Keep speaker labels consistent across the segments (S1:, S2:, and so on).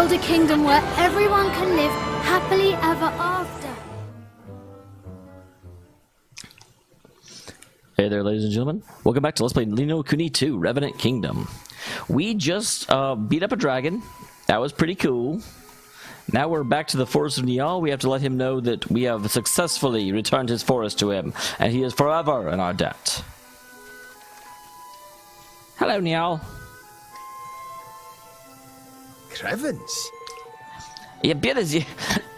S1: build a kingdom where everyone can live happily ever after.
S2: Hey there, ladies and gentlemen. Welcome back to Let's Play Kuni 2, Revenant Kingdom. We just beat up a dragon. That was pretty cool. Now we're back to the forest of Dameol. We have to let him know that we have successfully returned his forest to him, and he is forever in our debt. Hello, Dameol.
S3: Crevens?
S2: You beauties, you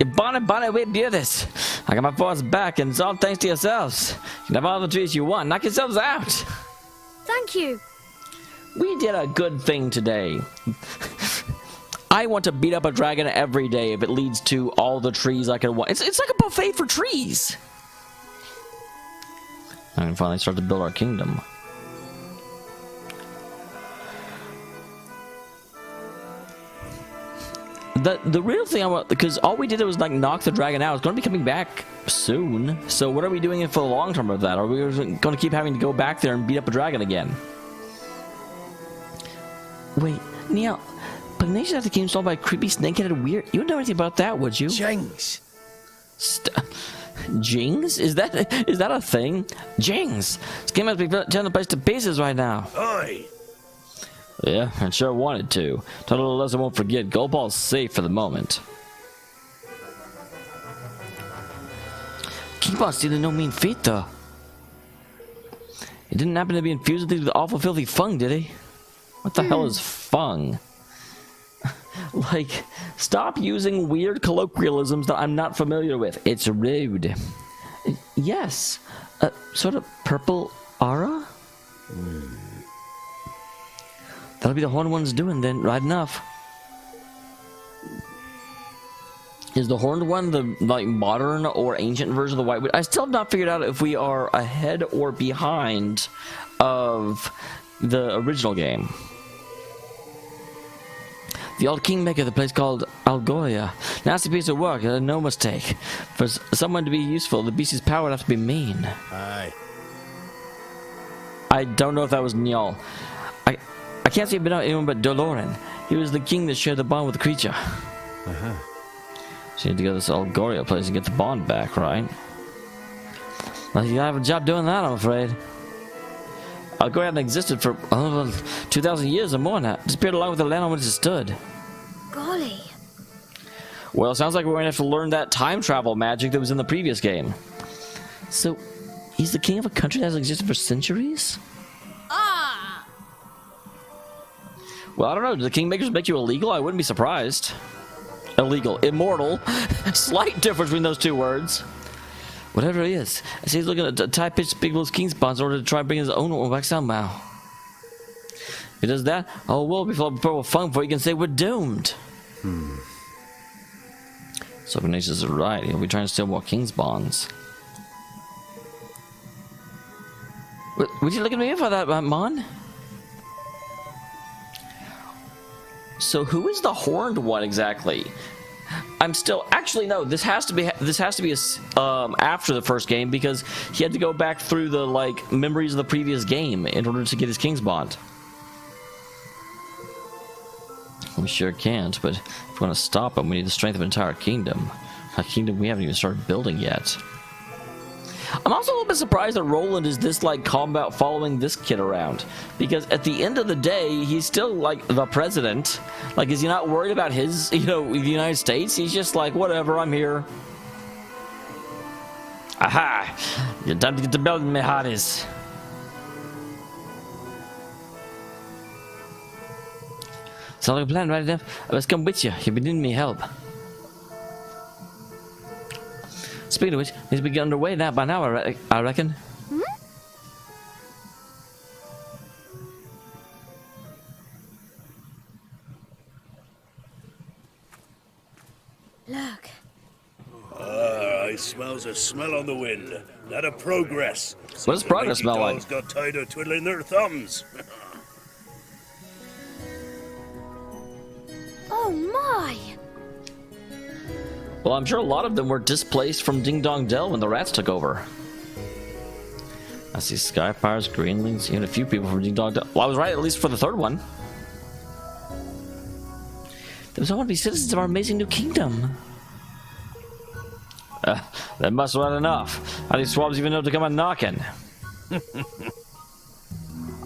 S2: bonny way beauties. I got my forest back, and it's all thanks to yourselves. You can have all the trees you want. Knock yourselves out.
S1: Thank you.
S2: We did a good thing today. I want to beat up a dragon every day if it leads to all the trees I can want. It's like a buffet for trees. I can finally start to build our kingdom. The real thing I want, because all we did was like knock the dragon out. It's going to be coming back soon. So what are we doing for the long term of that? Are we going to keep having to go back there and beat up a dragon again? Wait, Neil, but Nation at the game solved by a creepy snake-headed weird. You wouldn't know anything about that, would you?
S3: Jings.
S2: Jings? Is that a thing? Jings! This game must be tearing the place to pieces right now.
S3: Aye.
S2: Yeah, I sure wanted to. Taught a little lesson I won't forget. Goldball's safe for the moment. Keep on stealing no mean feat, though. He didn't happen to be infused with the awful filthy fung, did he? What the hell is fung? Like, stop using weird colloquialisms that I'm not familiar with. It's rude. Yes, a sort of purple aura? That'll be the Horned One's doing then, right enough. Is the Horned One the like modern or ancient version of the White Witch? I still have not figured out if we are ahead or behind of the original game. The old kingmaker of the place called Algoria. Nasty piece of work, no mistake. For someone to be useful, the beast's power would have to be mean.
S3: Aye.
S2: I don't know if that was Njal. I can't see it been anyone but Doloran. He was the king that shared the bond with the creature. So you need to go to this Algoria place and get the bond back, right? Well, you have a job doing that, I'm afraid. Algoria hadn't existed for 2,000 years or more now. Disappeared along with the land on which it stood.
S1: Golly.
S2: Well, it sounds like we're going to have to learn that time travel magic that was in the previous game. So, he's the king of a country that has existed for centuries?
S1: Ah!
S2: Well, I don't know. Do the kingmakers make you illegal? I wouldn't be surprised. Illegal. Immortal. Slight difference between those two words. Whatever it is. I see he's looking at tie-pitched Big Blue's King's bonds in order to try and bring his own one back somehow. If he does that, oh, we'll be full of fun before you can say we're doomed. So if Ignatius is right, he'll be trying to steal more King's bonds. Would you look at me for that, Mon? So who is the Horned One exactly? I'm still actually no. This has to be after the first game because he had to go back through the like memories of the previous game in order to get his King's Bond. We sure can't, but if we want to stop him, we need the strength of an entire kingdom. A kingdom we haven't even started building yet. I'm also a little bit surprised that Roland is this like calm about following this kid around, because at the end of the day, he's still like the president. Like, is he not worried about his, the United States? He's just like, whatever, I'm here. Aha! You're time to get to building, me hearties. Sounds like a plan, right enough. I must come with you. You've been needing me help. Speaking of which, needs to be underway now by now, I reckon.
S1: Look.
S4: I smells a smell on the wind. That a progress.
S2: What does progress smell like?
S4: Dogs got tired of twiddling their thumbs.
S1: Oh my!
S2: Well, I'm sure a lot of them were displaced from Ding Dong Dell when the rats took over. I see Skyfires, Greenlings, even a few people from Ding Dong Dell. Well, I was right, at least for the third one. They must all want to be citizens of our amazing new kingdom. That must have been enough. How do these swabs even know to come on knocking?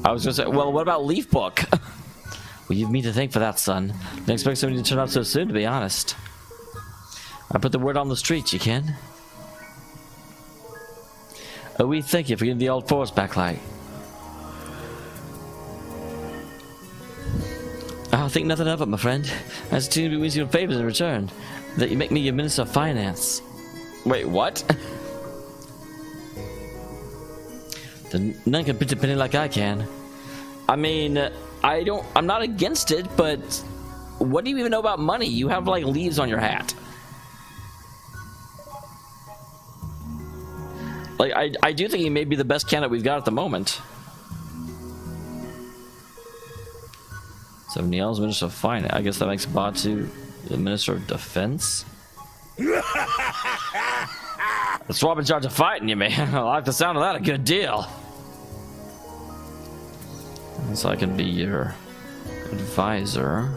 S2: I was gonna say, well, what about Leaf Book? Well, you've me to thank for that, son. Didn't expect somebody to turn up so soon, to be honest. I put the word on the streets, you can. Oh, we thank you for getting the old force back, like. I'll think nothing of it, my friend. I just seem to be winning your favors in return. That you make me your Minister of Finance. Wait, what? Then none can print a penny like I can. I mean, I'm not against it, but what do you even know about money? You have like leaves on your hat. Like, I do think he may be the best candidate we've got at the moment. So Neil's Minister of Finance. I guess that makes Batu the Minister of Defense. The swab in charge of fighting you, man. I like the sound of that a good deal. So I can be your advisor. A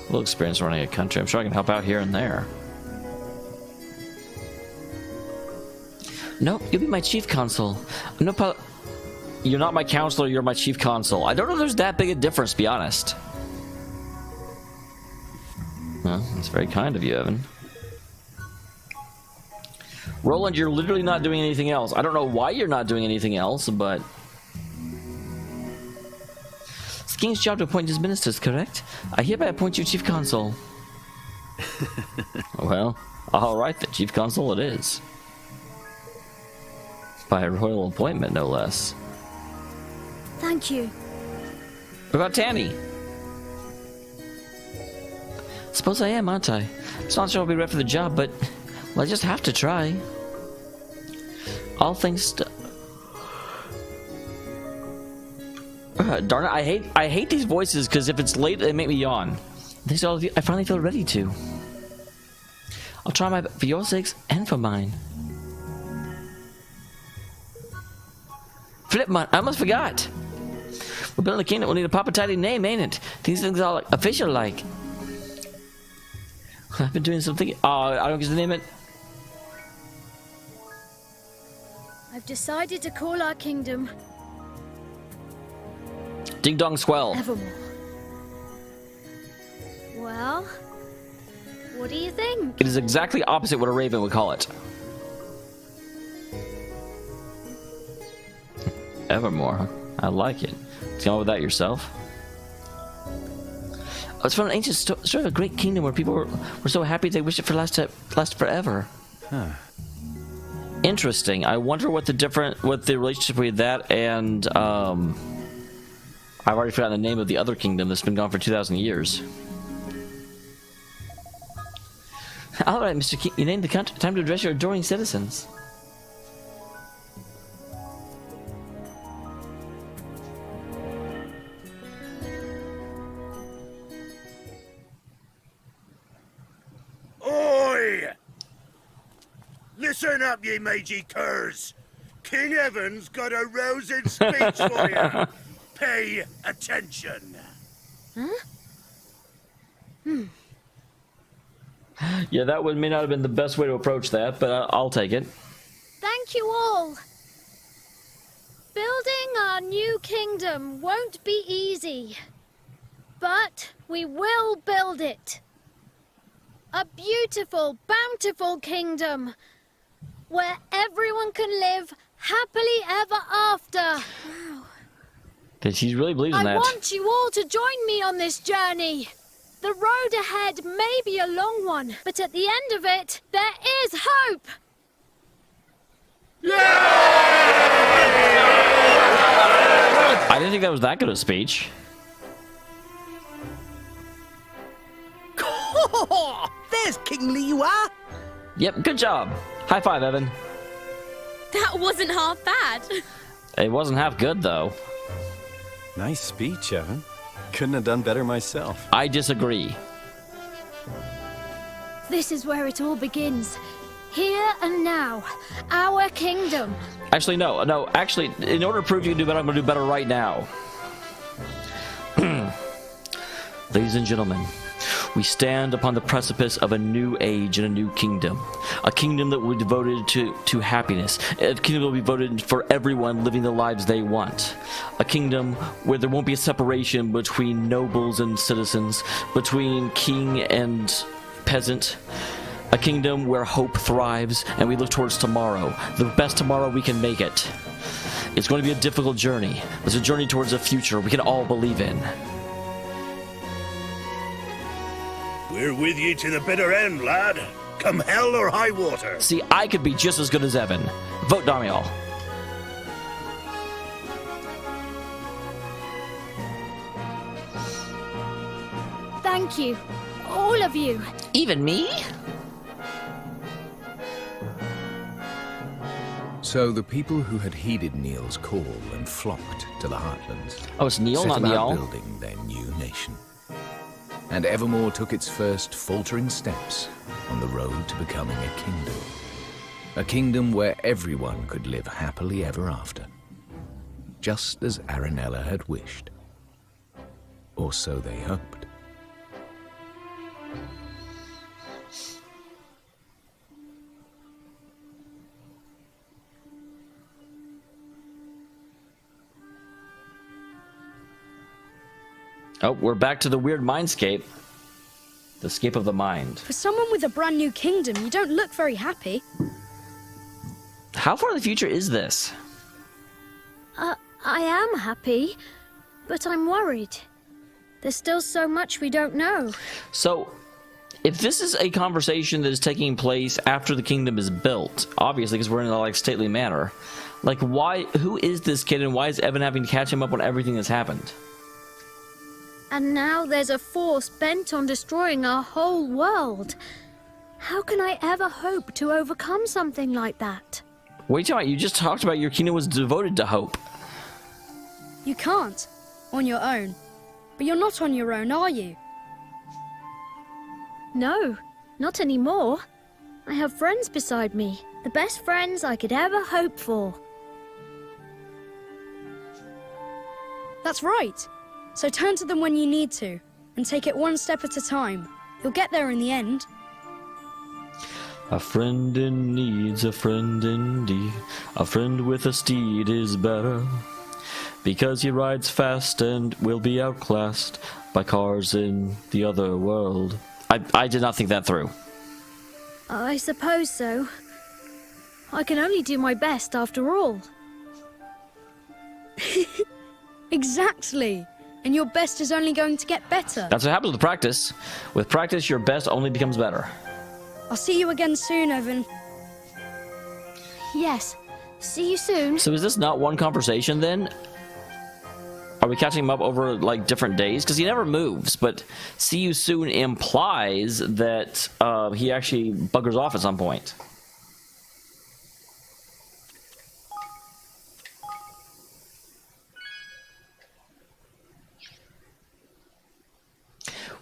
S2: little experience running a country. I'm sure I can help out here and there. Nope, you'll be my chief consul. You're not my counselor, you're my chief consul. I don't know if there's that big a difference, to be honest. Well, that's very kind of you, Evan. Roland, you're literally not doing anything else. I don't know why you're not doing anything else, but... It's the king's job to appoint his ministers, correct? I hereby appoint you chief consul. Well, alright then, chief consul it is. By a royal appointment, no less.
S1: Thank you.
S2: What about Tanny? Suppose I am, aren't I? It's not sure I'll be ready for the job, but well, I just have to try. All things darn it, I hate these voices because if it's late, they make me yawn. Thanks to all of you, I finally feel ready to. I'll try my best for your sakes and for mine. Flipmon, I almost forgot. We're building a kingdom, we'll need a proper tidy name, ain't it? These things are like official like. I've been doing something. Oh, I don't get to name it.
S1: I've decided to call our kingdom
S2: Ding Dong Swell.
S1: Evermore. Well, what do you think?
S2: It is exactly opposite what a raven would call it. Evermore, huh? I like it. Come up with that yourself? Oh, it's from an ancient story of a great kingdom where people were so happy they wished it for last forever. Huh. Interesting. I wonder what the relationship with that and I've already forgotten the name of the other kingdom that's been gone for 2,000 years. All right, Mr. King, you named the country. Time to address your adoring citizens.
S4: Listen up, ye mangy curs. King Evan's got a rousing speech for you. Pay attention.
S1: Huh?
S2: Yeah, that may not have been the best way to approach that, but I'll take it.
S1: Thank you all. Building our new kingdom won't be easy, but we will build it. A beautiful, bountiful kingdom where everyone can live happily ever after. Wow.
S2: She really believes in that.
S1: I want you all to join me on this journey. The road ahead may be a long one, but at the end of it, there is hope.
S2: I didn't think that was that good a speech.
S3: There's kingly you are.
S2: Yep, good job. High five, Evan.
S5: That wasn't half bad.
S2: It wasn't half good, though.
S6: Nice speech, Evan. Couldn't have done better myself.
S2: I disagree.
S1: This is where it all begins. Here and now. Our kingdom.
S2: Actually, no. Actually, in order to prove you can do better, I'm going to do better right now. Ladies and gentlemen, We stand upon the precipice of a new age and a new kingdom. A kingdom that will be devoted to happiness. A kingdom that will be devoted for everyone living the lives they want. A kingdom where there won't be a separation between nobles and citizens, between king and peasant. A kingdom where hope thrives and we look towards tomorrow. The best tomorrow we can make it. It's going to be a difficult journey. It's a journey towards a future we can all believe in.
S4: We're with you to the bitter end, lad. Come hell or high water.
S2: See, I could be just as good as Evan. Vote Dameol.
S1: Thank you. All of you.
S2: Even me?
S7: So the people who had heeded Neil's call and flocked to the Heartlands
S2: Oh, it's Neil,
S7: set
S2: not
S7: about
S2: Neil.
S7: building their new nation. And Evermore took its first faltering steps on the road to becoming a kingdom. A kingdom where everyone could live happily ever after. Just as Aranella had wished. Or so they hoped.
S2: Oh, we're back to the weird mindscape. The scape of the mind.
S8: For someone with a brand new kingdom, you don't look very happy.
S2: How far in the future is this?
S1: I am happy, but I'm worried. There's still so much we don't know.
S2: So, if this is a conversation that is taking place after the kingdom is built, obviously because we're in a like stately manner, like why? Who is this kid and why is Evan having to catch him up on everything that's happened?
S1: And now there's a force bent on destroying our whole world. How can I ever hope to overcome something like that?
S2: What are you talking about? You just talked about your kingdom was devoted to hope.
S8: You can't, on your own. But you're not on your own, are you?
S1: No, not anymore. I have friends beside me. The best friends I could ever hope for.
S8: That's right. So turn to them when you need to, and take it one step at a time. You'll get there in the end.
S2: A friend in need's a friend indeed. A friend with a steed is better. Because he rides fast and will be outclassed by cars in the other world. I did not think that through.
S1: I suppose so. I can only do my best after all.
S8: Exactly. And your best is only going to get better.
S2: That's what happens with practice. With practice, your best only becomes better.
S8: I'll see you again soon, Aven.
S1: Yes. See you soon.
S2: So is this not one conversation then? Are we catching him up over like different days? Because he never moves, but see you soon implies that he actually buggers off at some point.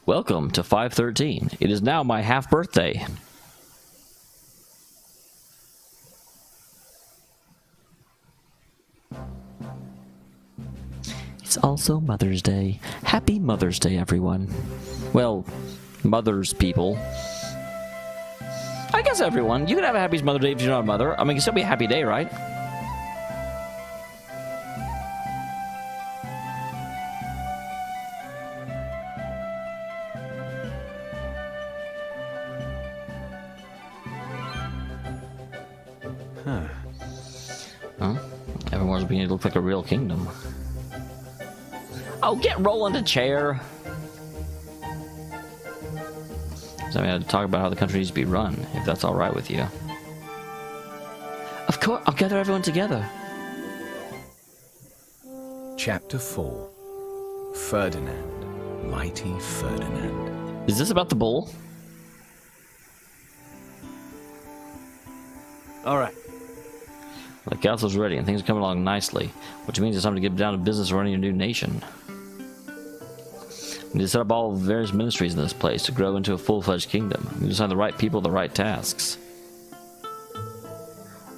S2: Welcome to 513. It is now my half birthday. It's also Mother's Day. Happy Mother's Day, everyone. Well, mothers people. I guess everyone. You can have a happy Mother's Day if you're not a mother. I mean, it can still be a happy day, right? Huh? Everyone's beginning to look like a real kingdom. Oh, get Roland a chair! So I had to talk about how the country needs to be run, if that's alright with you. Of course, I'll gather everyone together.
S7: Chapter 4. Ferdinand. Mighty Ferdinand.
S2: Is this about the bull?
S6: Alright.
S2: The council's ready and things are coming along nicely, which means it's time to get down to business running your new nation. We need to set up all various ministries in this place to grow into a full-fledged kingdom. We need to assign the right people the right tasks.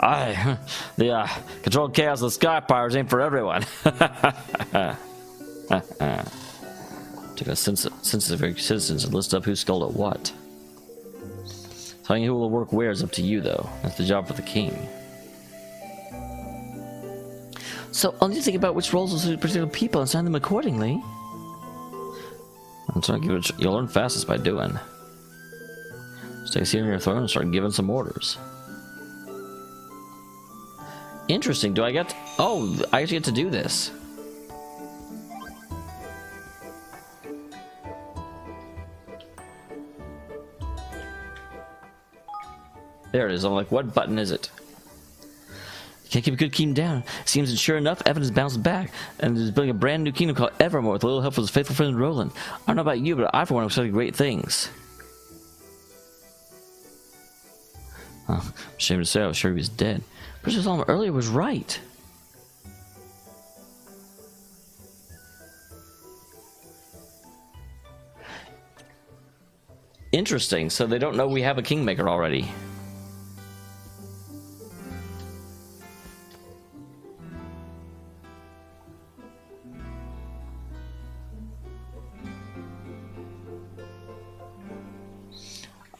S2: Aye, the controlled chaos of the sky powers ain't for everyone. To Take a census of your citizens and list up who stole at what. Telling who will work where is up to you, though. That's the job for the king. So I'll need to think about which roles will suit particular people and assign them accordingly. I'm trying to give it. You'll learn fastest by doing. Just take a seat on your throne and start giving some orders. Interesting. Do I get? Oh, I actually get to do this. There it is. I'm like, what button is it? Can't keep a good kingdom down. Seems, and sure enough, Evan has bounced back and is building a brand new kingdom called Evermore with a little help from his faithful friend Roland. I don't know about you, but I for one am expecting great things. Huh. I'm ashamed to say I was sure he was dead. But just saw him earlier was right. Interesting. So they don't know we have a kingmaker already.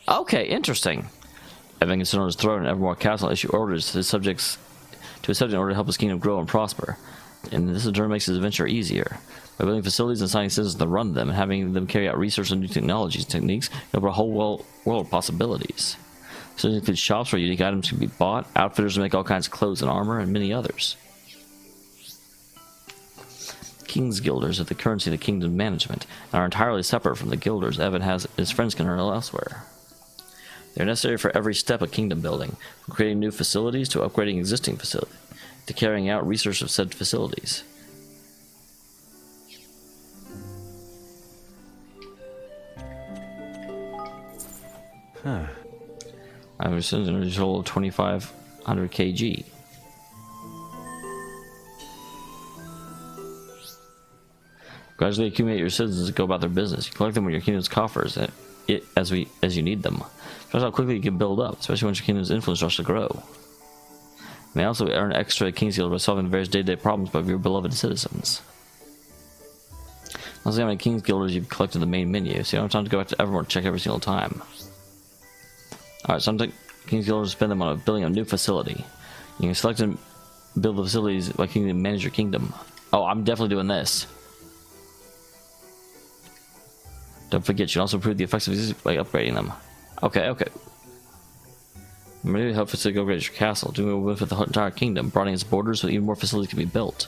S2: Okay, interesting. Evan can sit on his throne in Evermore Castle and issue orders to his subjects in order to help his kingdom grow and prosper. And this in turn makes his adventure easier. By building facilities and assigning citizens to run them and having them carry out research on new technologies and techniques, you open a whole world of possibilities. So it includes shops where unique items can be bought, outfitters to make all kinds of clothes and armor, and many others. King's Guilders are the currency of the kingdom management and are entirely separate from the guilders Evan has his friends can earn elsewhere. They're necessary for every step of kingdom building, from creating new facilities to upgrading existing facilities, to carrying out research of said facilities.
S6: Huh.
S2: I was in a total of 2,500 kg. Gradually accumulate your citizens and go about their business. You collect them with your kingdom's coffers as you need them. Shows how quickly you can build up, especially once your kingdom's influence starts to grow. You may also earn extra King's Guild by solving the various day-to-day problems of your beloved citizens. Let's see how many King's Guilders you've collected in the main menu, so you don't have time to go back to Evermore to check every single time. Alright, so I'm taking King's Guilders to spend them on building a new facility. You can select and build the facilities by kingdom manage your kingdom. Oh, I'm definitely doing this. Don't forget, you can also improve the effectiveness by upgrading them. Okay. Maybe help facilitate upgrade your castle. Do away with the entire kingdom, broadening its borders so even more facilities can be built.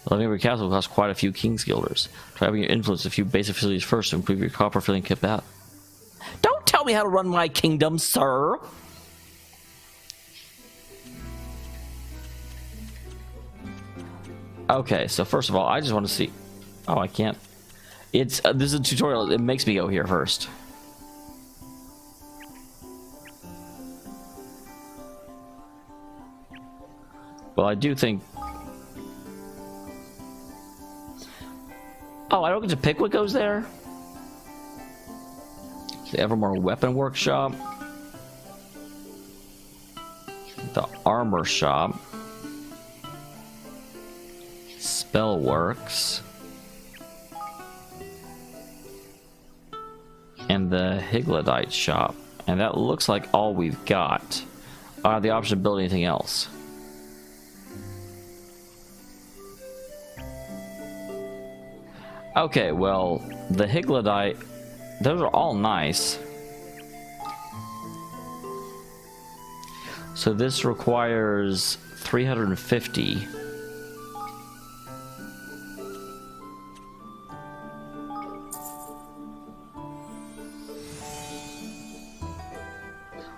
S2: Living over your castle will cost quite a few King's Guilders. Try having your influence a few basic facilities first to improve your copper filling kept out. Don't tell me how to run my kingdom, sir! Okay, so first of all, I just want to see... Oh, I can't... It's this is a tutorial. It makes me go here first. Well, I do think... Oh, I don't get to pick what goes there? The Evermore Weapon Workshop. The Armor Shop. Spellworks. And the Higladite Shop. And that looks like all we've got. I have the option to build anything else. Okay, well, the Higladite, those are all nice. So this requires 350.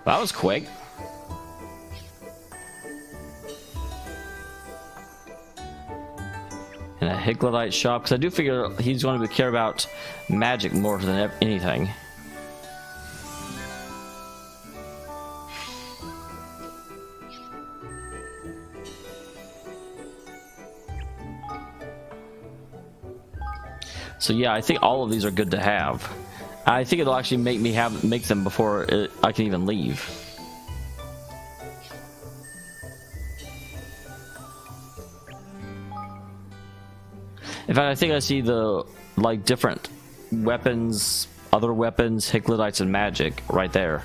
S2: That was quick. In a Higladite shop, because I do figure he's going to care about magic more than anything. So yeah, I think all of these are good to have. I think it'll actually make me make them before I can even leave. In fact, I think I see the different weapons, other weapons, Higlodites, and magic right there.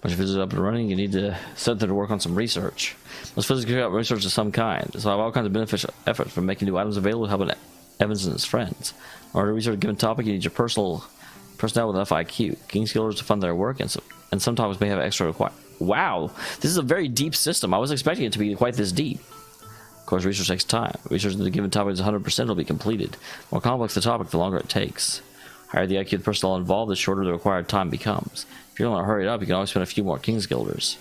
S2: Once your physics up and running, you need to set them to work on some research. Most physics carry out research of some kind, so I have all kinds of beneficial efforts from making new items available to helping Evans and his friends. In order to research a given topic, you need your personnel with enough IQ. King skillers to fund their work, and some topics may have extra requirements. Wow, this is a very deep system. I was expecting it to be quite this deep. Of course, research takes time. Research into the given topic is 100% will be completed. The more complex the topic, the longer it takes. The higher the IQ of the personnel involved, the shorter the required time becomes. If you don't want to hurry it up, you can always spend a few more King's Guilders.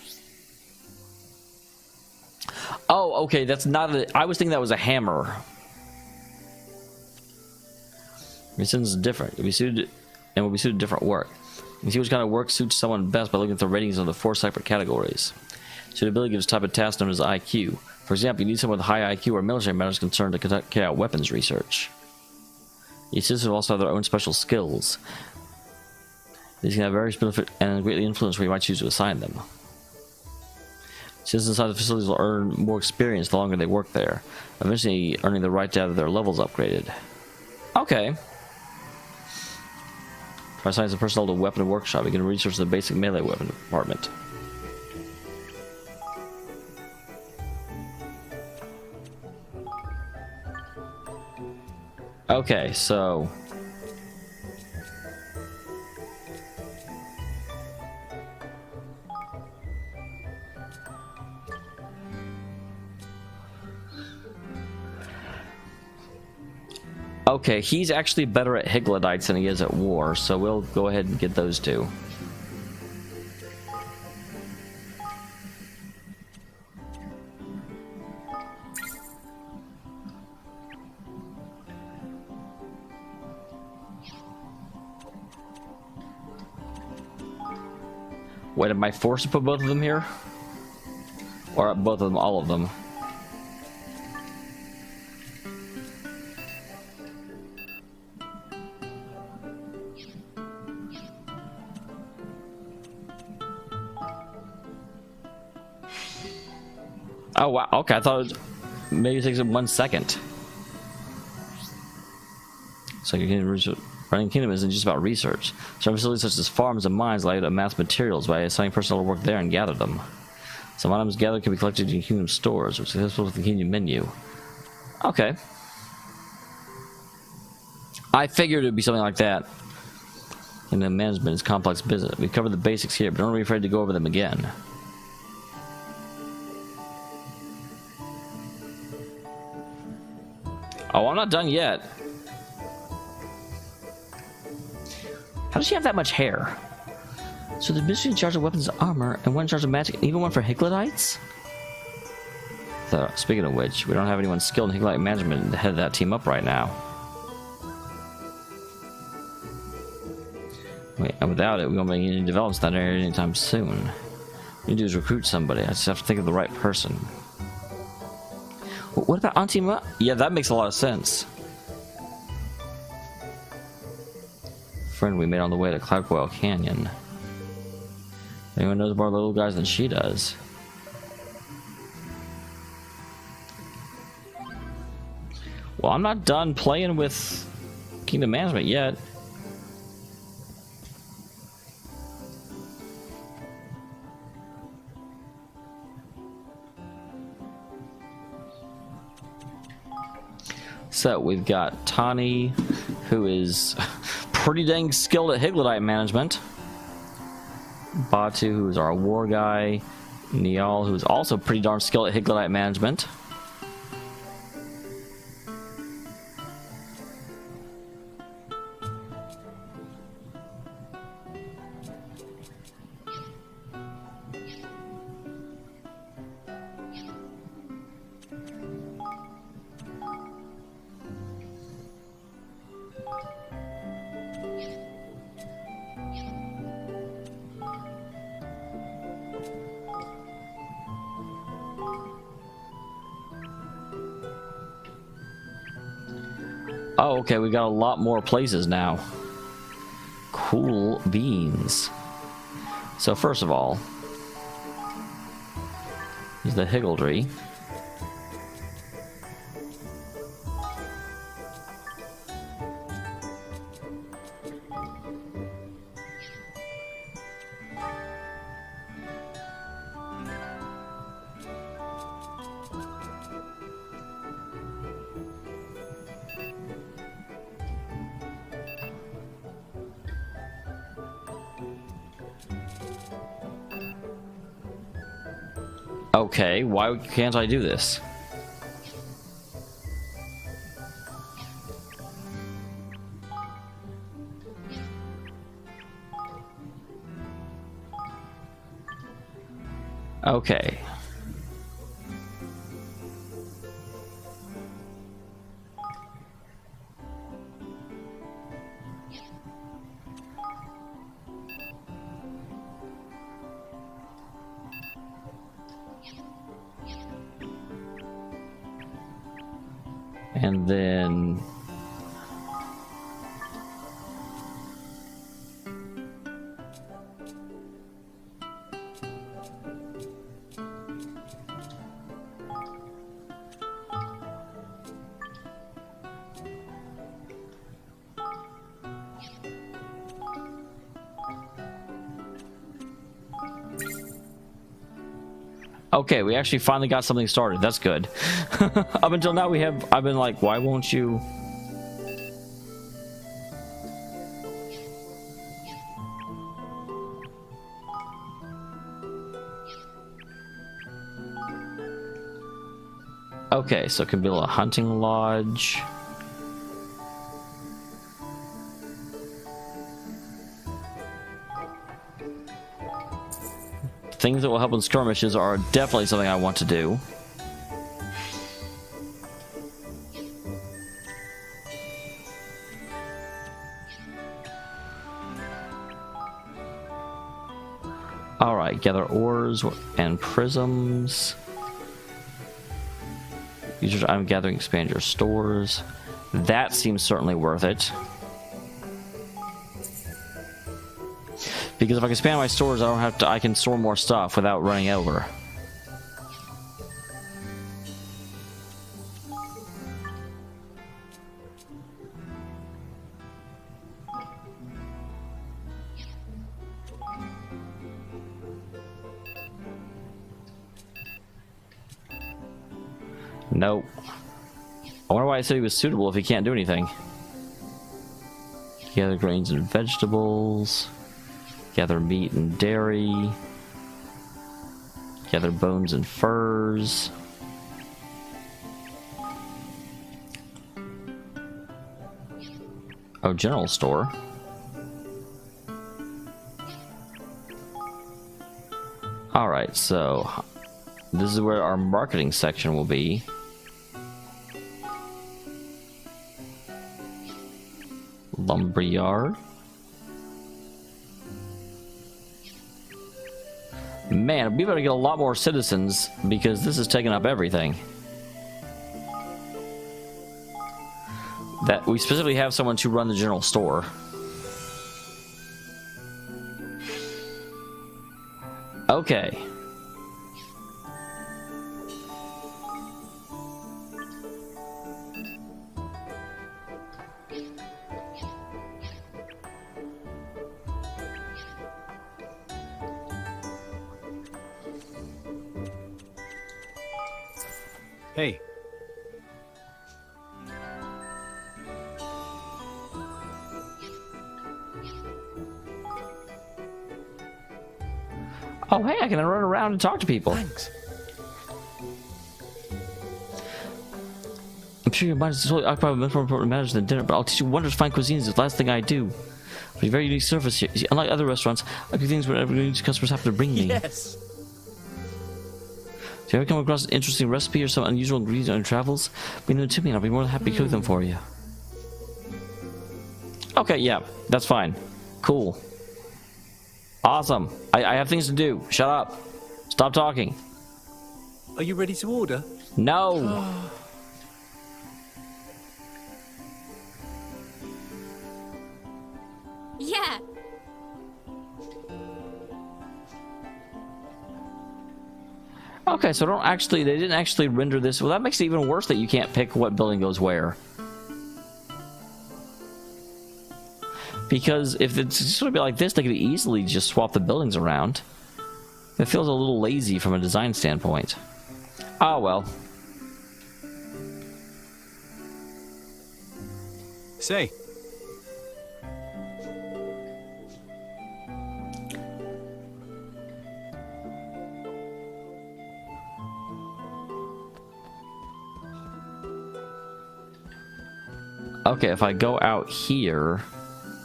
S2: Oh, okay, that's not a... I was thinking that was a hammer. Resistance is different. It'll be suited... and will be suited to different work. You can see which kind of work suits someone best by looking at the ratings of the 4 separate categories. Suitability gives type of task known as IQ. For example, you need someone with high IQ or military matters concerned to carry out weapons research. Each system will also have their own special skills. These can have various benefit and greatly influence where you might choose to assign them. Citizens inside the facilities will earn more experience the longer they work there, eventually earning the right to have their levels upgraded. Okay. Try assigning some personnel to a weapon workshop. You can research the basic melee weapon department. Okay, so... okay, he's actually better at Higlodites than he is at war, so we'll go ahead and get those two. Wait, am I forced to put both of them here? Or both of them, all of them? Oh wow, okay, I thought it was, maybe it takes it 1 second. So you can research. Running Kingdom isn't just about research. Certain facilities such as farms and mines allow you to amass materials by assigning personnel to work there and gather them. Some items gathered can be collected in Kingdom stores, which is accessible with the Kingdom menu. Okay. I figured it would be something like that. Kingdom management is complex business. We covered the basics here, but don't be afraid to go over them again. Oh, I'm not done yet. How does she have that much hair? So the ministry in charge of weapons and armor, and one in charge of magic, and even one for Higlodites? So, speaking of which, we don't have anyone skilled in Higlodite management to head that team up right now. Wait, and without it, we won't make any developments in that area anytime soon. What we need to do is recruit somebody. I just have to think of the right person. What about Auntie Ma? Yeah, that makes a lot of sense. Friend we made on the way to Cloudcoil Canyon. Anyone knows more little guys than she does. Well, I'm not done playing with Kingdom Management yet. So we've got Tani, who is pretty dang skilled at Higlodite management. Batu, who's our war guy. Niall, who's also pretty darn skilled at Higlodite management. Oh, okay, we got a lot more places now. Cool beans. So first of all, is the higgledy. Okay, why can't I do this? Okay. And then okay, we actually finally got something started. That's good. Up until now I've been like, why won't you? Okay, so it can build a hunting lodge. Things that will help in skirmishes are definitely something I want to do. Alright, gather ores and prisms. Use your item gathering, expand your stores. That seems certainly worth it. Because if I can expand my stores, I don't have to. I can store more stuff without running over. Nope. I wonder why I said he was suitable if he can't do anything. Gather grains and vegetables. Gather meat and dairy. Gather bones and furs. Oh, general store. Alright, so this is where our marketing section will be. Lumberyard. Man, we better get a lot more citizens because this is taking up everything. That we specifically have someone to run the general store. Okay.
S6: Hey.
S2: Oh, hey, I can run around and talk to people.
S6: Thanks.
S2: I'm sure your mind is totally occupied with much more important matters than dinner, but I'll teach you wondrous fine cuisines. It's the last thing I do. But a very unique service here. You see, unlike other restaurants, I do things whatever customers have to bring me.
S6: Yes.
S2: If you ever come across an interesting recipe or some unusual ingredient on your travels, bring them to me and I'll be more than happy to cook them for you. Okay, yeah, that's fine. Cool. Awesome. I have things to do. Shut up. Stop talking.
S6: Are you ready to order?
S2: No.
S5: Yeah,
S2: Okay, so they didn't actually render this. Well, that makes it even worse that you can't pick what building goes where. Because if it's just going to be like this, they could easily just swap the buildings around. It feels a little lazy from a design standpoint. Ah, well.
S6: Say.
S2: Okay, if I go out here,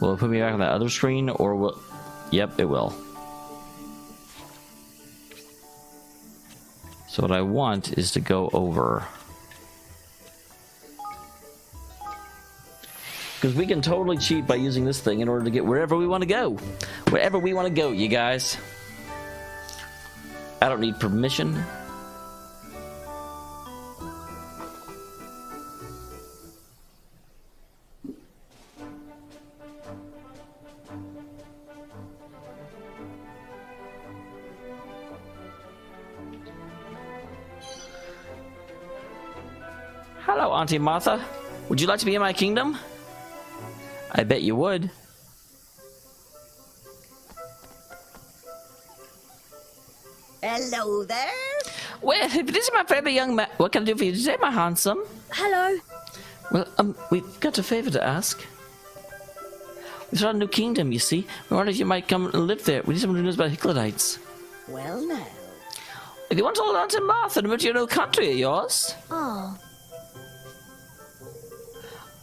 S2: will it put me back on that other screen, or will... Yep, it will. So what I want is to go over. Because we can totally cheat by using this thing in order to get wherever we want to go. Wherever we want to go, you guys. I don't need permission. Hello, Auntie Martha. Would you like to be in my kingdom? I bet you would.
S3: Hello there.
S2: Well, this is my favorite young man. What can I do for you today, my handsome?
S8: Hello.
S2: Well, we've got a favor to ask. We started a new kingdom, you see. We wondered if you might come and live there. We need someone who knows about Hickladites.
S3: Well, now.
S2: If you want to hold on to Martha to move to your new country of yours.
S1: Oh,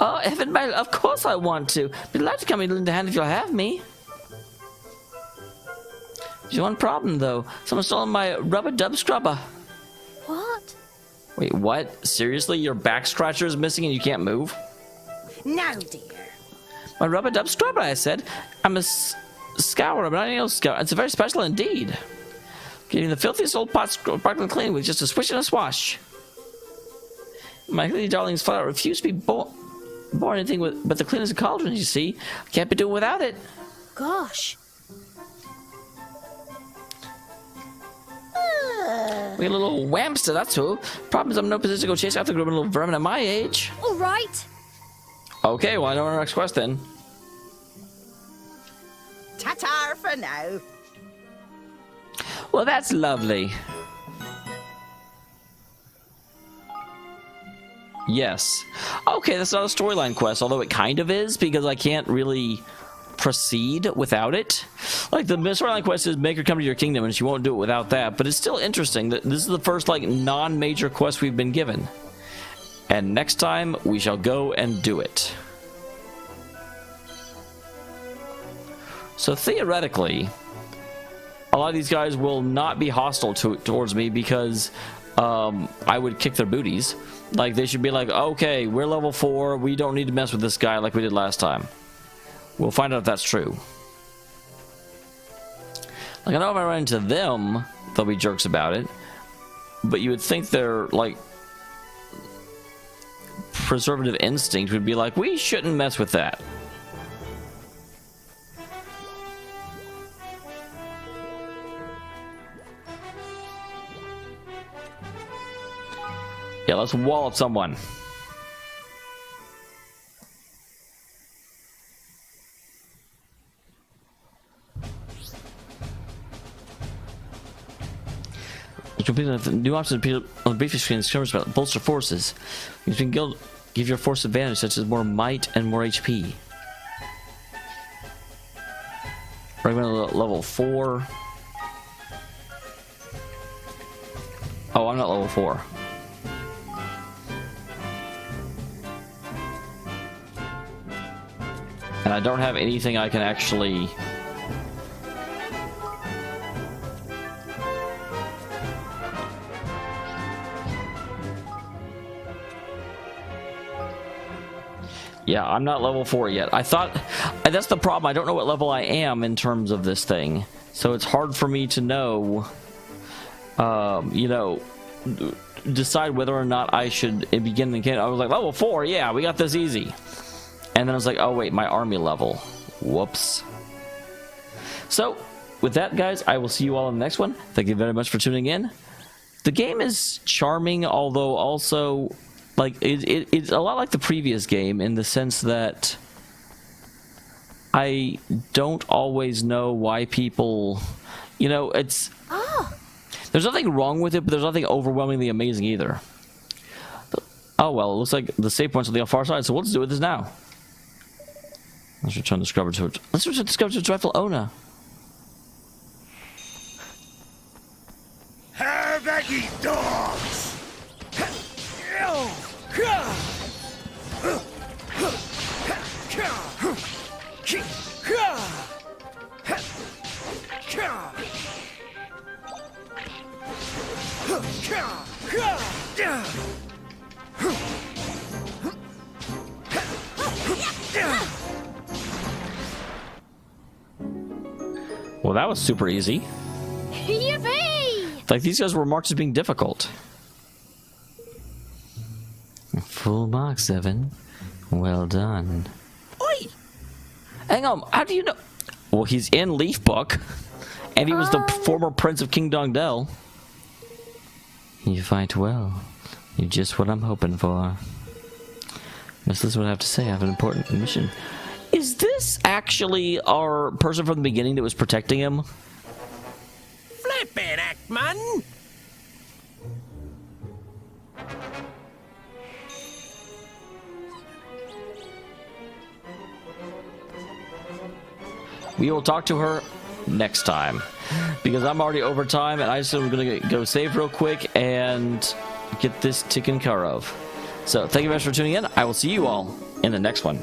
S2: Oh, Evan, of course I want to. Be glad to come and lend a hand if you'll have me. There's one problem, though. Someone stole my rubber dub scrubber.
S1: what?
S2: Wait, what? Seriously? Your back scratcher is missing and you can't move?
S3: No, dear.
S2: My rubber dub scrubber, I said. I'm a scourer, but I know scour. It's very special indeed. Getting the filthiest old pot sparkling clean with just a swish and a swash. My little darling's flat out refused to be born anything but the clean as a cauldron, you see. Can't be doing without it.
S1: Gosh.
S2: We got a little whamster, that's who. Problem is I'm in no position to go chase after the little vermin at my age.
S1: All right.
S2: Okay, well I know our next quest then.
S3: Ta-ta for now.
S2: Well, that's lovely. Yes. Okay, that's not a storyline quest, although it kind of is, because I can't really proceed without it. Like, the storyline quest is make her come to your kingdom, and she won't do it without that, but it's still interesting that this is the first, like, non-major quest we've been given. And next time, we shall go and do it. So theoretically, a lot of these guys will not be hostile towards me because I would kick their booties. Like, they should be like, okay, we're level 4, we don't need to mess with this guy like we did last time. We'll find out if that's true. Like, I know if I run into them, they'll be jerks about it. But you would think their, like, preservative instinct would be like, we shouldn't mess with that. Yeah, let's wallop someone. New options appear on the briefing screen. Discovers about bolster forces. You can give your force advantage, such as more might and more HP. Recommend level 4. Oh, I'm not level 4. And I don't have anything I can actually... Yeah, I'm not level 4 yet. I thought... That's the problem. I don't know what level I am in terms of this thing. So it's hard for me to know... you know... decide whether or not I should begin the game. I was like, level 4? Yeah, we got this easy. And then I was like, oh wait, my army level. Whoops. So, with that, guys, I will see you all in the next one. Thank you very much for tuning in. The game is charming, although also, like, it's a lot like the previous game in the sense that I don't always know why people, you know, it's... There's nothing wrong with it, but there's nothing overwhelmingly amazing either. Oh, well, it looks like the save point's on the far side, so we'll just do this now. Let's return the scrubber to it. Let's return the scrubber to its rightful owner.
S4: Have at ye, dogs!
S2: Well, that was super easy.
S1: Yippee!
S2: Like, these guys were marked as being difficult. Full marks, Evan. Well done.
S3: Oi!
S2: Hang on, how do you know? Well, he's in Leaf Book, and he was the former Prince of King Dongdel. You fight well. You're just what I'm hoping for. This is what I have to say. I have an important mission. Is this actually our person from the beginning that was protecting him?
S3: Flippin' act, man!
S2: We will talk to her next time, because I'm already over time, and I just am going to go save real quick and get this taken care of. So thank you very much for tuning in. I will see you all in the next one.